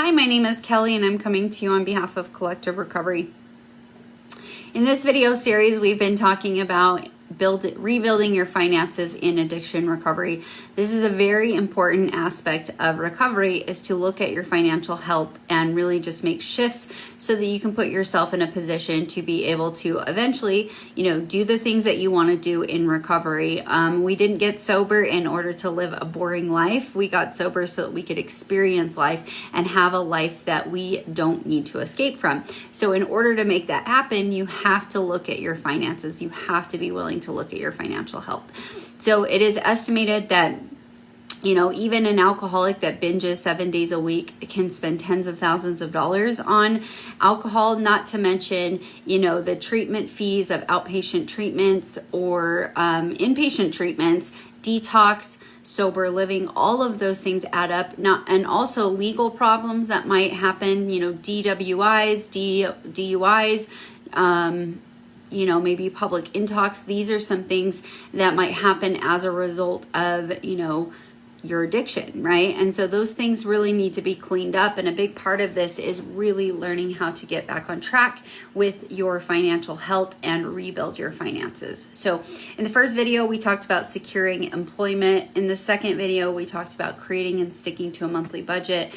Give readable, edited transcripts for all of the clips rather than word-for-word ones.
Hi, my name is Kelly and I'm coming to you on behalf of Collective Recovery. In this video series, we've been talking about rebuilding your finances in addiction recovery. This is a very important aspect of recovery, is to look at your financial health and really just make shifts so that you can put yourself in a position to be able to eventually, do the things that you want to do in recovery. We didn't get sober in order to live a boring life. We got sober so that we could experience life and have a life that we don't need to escape from. So in order to make that happen, you have to look at your finances. You have to be willing to look at your financial health. So it is estimated that even an alcoholic that binges 7 days a week can spend tens of thousands of dollars on alcohol, not to mention, the treatment fees of outpatient treatments or inpatient treatments, detox, sober living, all of those things add up. And also legal problems that might happen, DWIs, DUIs, maybe public intox. These are some things that might happen as a result of, your addiction, right? And so those things really need to be cleaned up. And a big part of this is really learning how to get back on track with your financial health and rebuild your finances. So in the first video, we talked about securing employment. In the second video, we talked about creating and sticking to a monthly budget.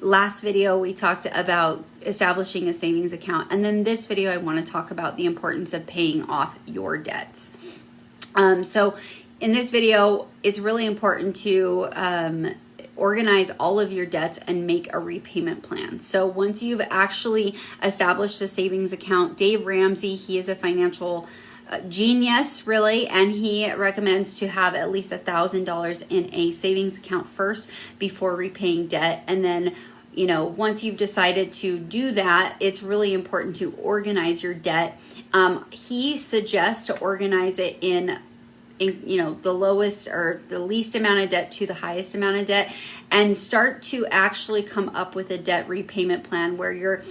Last video, we talked about establishing a savings account. And then this video, I want to talk about the importance of paying off your debts. So in this video, it's really important to organize all of your debts and make a repayment plan. So once you've actually established a savings account, Dave Ramsey, he is a financial genius, really, and he recommends to have at least $1,000 in a savings account first before repaying debt. And then once you've decided to do that, it's really important to organize your debt. He suggests to organize it in the lowest or the least amount of debt to the highest amount of debt, and start to actually come up with a debt repayment plan where you're,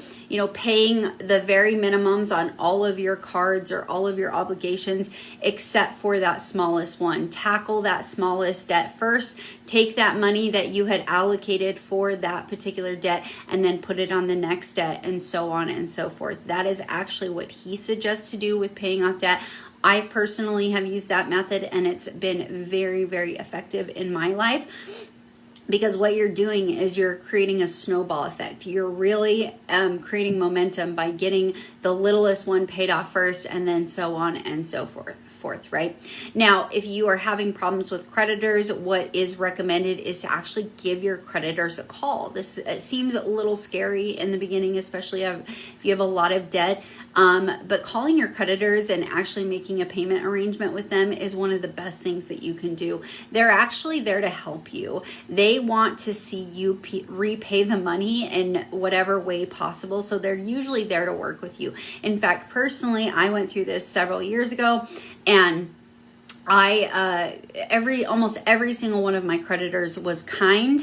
paying the very minimums on all of your cards or all of your obligations, except for that smallest one. Tackle that smallest debt first. Take that money that you had allocated for that particular debt and then put it on the next debt, and so on and so forth. That is actually what he suggests to do with paying off debt. I personally have used that method and it's been very, very effective in my life, because what you're doing is you're creating a snowball effect. You're really creating momentum by getting the littlest one paid off first, and then so on and so forth, right? Now, if you are having problems with creditors, what is recommended is to actually give your creditors a call. This seems a little scary in the beginning, especially if you have a lot of debt. But calling your creditors and actually making a payment arrangement with them is one of the best things that you can do. They're actually there to help you. They want to see you repay the money in whatever way possible. So they're usually there to work with you. In fact, personally, I went through this several years ago, and almost every single one of my creditors was kind,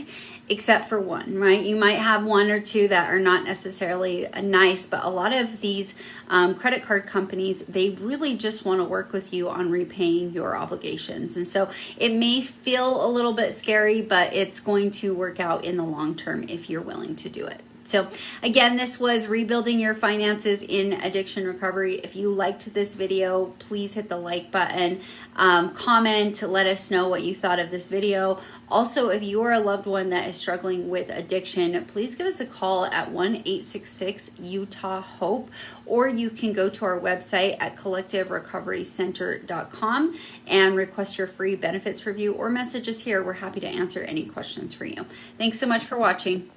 except for one, right? You might have one or two that are not necessarily nice, but a lot of these credit card companies, they really just want to work with you on repaying your obligations. And so it may feel a little bit scary, but it's going to work out in the long term if you're willing to do it. So again, this was rebuilding your finances in addiction recovery. If you liked this video, please hit the like button, comment, let us know what you thought of this video. Also, if you are a loved one that is struggling with addiction, please give us a call at 1-866-UTAH-HOPE, or you can go to our website at collectiverecoverycenter.com and request your free benefits review, or message us here. We're happy to answer any questions for you. Thanks so much for watching.